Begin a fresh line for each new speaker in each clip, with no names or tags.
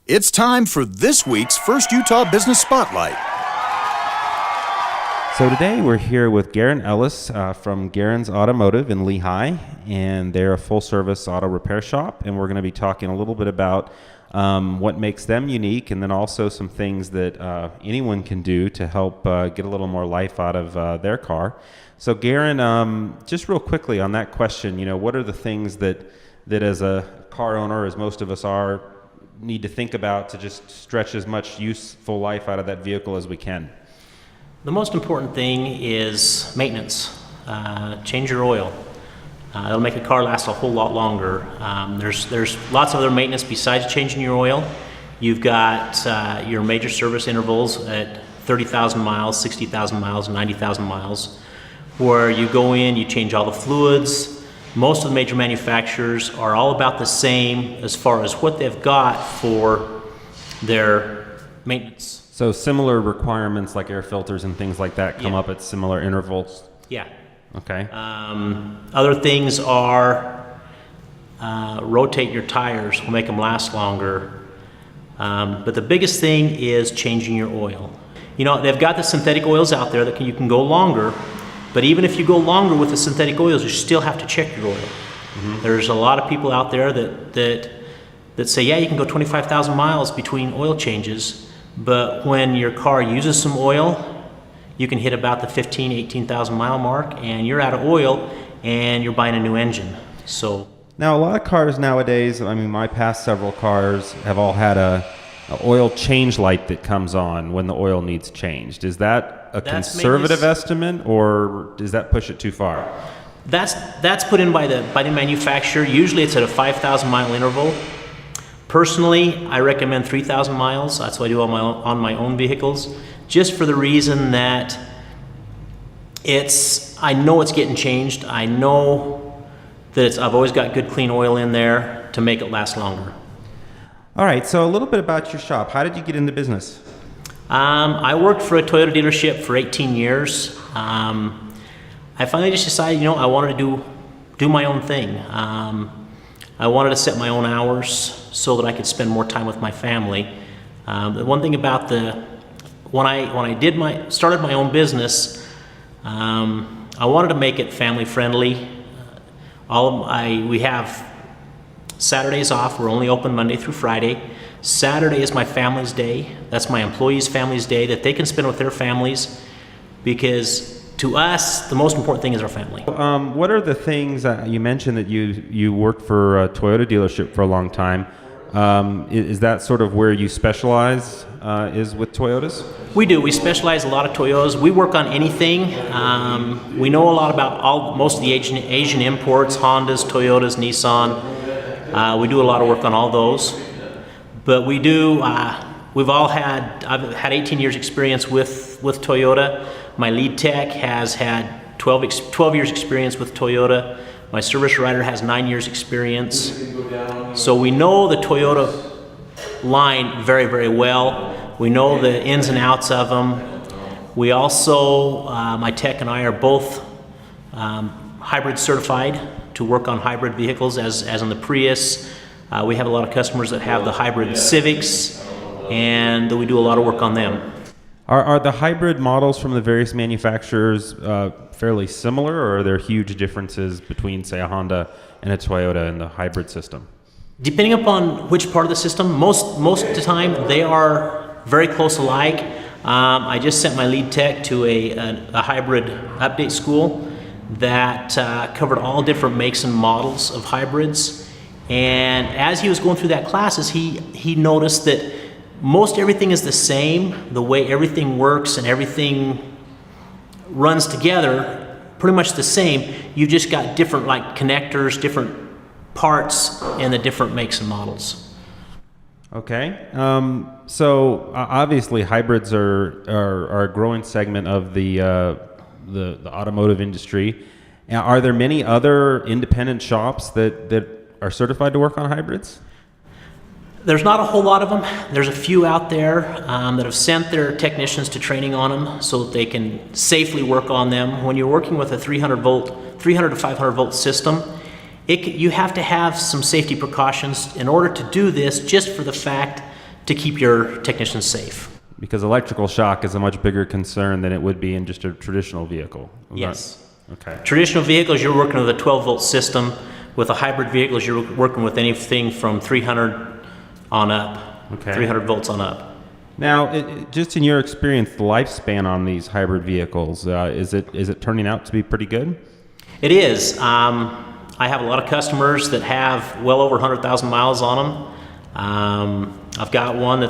It's time for this week's First Utah Business Spotlight.
So today we're here with Garrin Ellis from Garrin's Automotive in Lehigh, and they're a full-service auto repair shop, and we're going to be talking a little bit about what makes them unique, and then also some things that anyone can do to help get a little more life out of their car. So Garrin, just real quickly on that question, what are the things that as a car owner, as most of us are, need to think about to just stretch as much useful life out of that vehicle as we can?
The most important thing is maintenance. Change your oil. It'll make a car last a whole lot longer. There's lots of other maintenance besides changing your oil. You've got your major service intervals at 30,000 miles, 60,000 miles, 90,000 miles, where you go in, you change all the fluids. Most of the major manufacturers are all about the same as far as what they've got for their maintenance.
So similar requirements like air filters and things like that come up at similar intervals?
Yeah.
Okay.
Other things are rotate your tires, will make them last longer. But the biggest thing is changing your oil. They've got the synthetic oils out there that you can go longer, but even if you go longer with the synthetic oils, you still have to check your oil. Mm-hmm. There's a lot of people out there that say, yeah, you can go 25,000 miles between oil changes. But when your car uses some oil, you can hit about the 15, 18,000 mile mark, and you're out of oil, and you're buying a new engine. So
now, a lot of cars nowadays, my past several cars have all had a oil change light that comes on when the oil needs changed. Is that a conservative estimate, or does that push it too far?
That's put in by the manufacturer. Usually it's at a 5,000 mile interval. Personally, I recommend 3,000 miles. That's what I do on my own vehicles, just for the reason that I know it's getting changed. I know that I've always got good clean oil in there to make it last longer.
All right, so a little bit about your shop. How did you get into business?
I worked for a Toyota dealership for 18 years. I finally just decided, I wanted to do my own thing. I wanted to set my own hours so that I could spend more time with my family. The one thing about when I started my own business, I wanted to make it family friendly. We have Saturdays off. We're only open Monday through Friday. Saturday is my family's day. That's my employees' family's day that they can spend with their families, because to us, the most important thing is our family.
What are the things you mentioned that you worked for a Toyota dealership for a long time? Is that sort of where you specialize, is with Toyotas? We
do. We specialize a lot of Toyotas. We work on anything. We know a lot about most of the Asian imports, Hondas, Toyotas, Nissan. We do a lot of work on all those. But we do, I've had 18 years experience with Toyota. My lead tech has had 12 years experience with Toyota. My service writer has 9 years experience. So we know the Toyota line very, very well. We know the ins and outs of them. We also, my tech and I are both hybrid certified to work on hybrid vehicles, as in the Prius. We have a lot of customers that have the hybrid Civics, and we do a lot of work on them.
Are the hybrid models from the various manufacturers fairly similar, or are there huge differences between, say, a Honda and a Toyota in the hybrid system?
Depending upon which part of the system, most of the time they are very close alike. I just sent my lead tech to a hybrid update school that covered all different makes and models of hybrids. And as he was going through that classes, he noticed that most everything is the same. The way everything works and everything runs together, pretty much the same. You've just got different connectors, different parts in the different makes and models.
Okay. So obviously hybrids are a growing segment of the automotive industry. Are there many other independent shops that are certified to work on hybrids?
There's not a whole lot of them. There's a few out there that have sent their technicians to training on them so that they can safely work on them. When you're working with a 300 to 500 volt system, you have to have some safety precautions in order to do this, just for the fact to keep your technicians safe.
Because electrical shock is a much bigger concern than it would be in just a traditional vehicle.
Yes.
Okay.
Traditional vehicles, you're working with a 12-volt system. With a hybrid vehicles, you're working with anything from 300 on up.
Okay.
300 volts on up.
Now, just in your experience, the lifespan on these hybrid vehicles, is it turning out to be pretty good?
It is. I have a lot of customers that have well over 100,000 miles on them. I've got one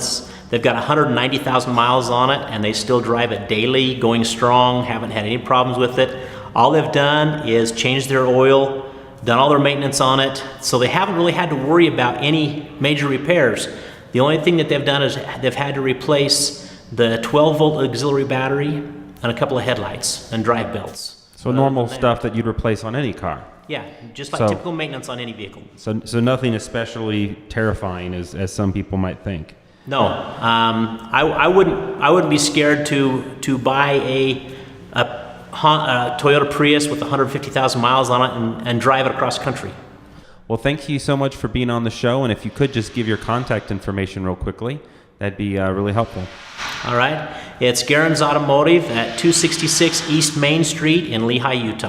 they've got 190,000 miles on it, and they still drive it daily, going strong, haven't had any problems with it. All they've done is changed their oil, done all their maintenance on it, so they haven't really had to worry about any major repairs. The only thing that they've done is they've had to replace the 12-volt auxiliary battery and a couple of headlights and drive belts.
So normal stuff that you'd replace on any car.
Yeah, just like typical maintenance on any vehicle.
So nothing especially terrifying as some people might think.
No, I wouldn't be scared to buy a Toyota Prius with 150,000 miles on it and drive it across country.
Well, thank you so much for being on the show, and if you could just give your contact information real quickly, that'd be really helpful.
All right, it's Garrin's Automotive at 266 East Main Street in Lehi, Utah.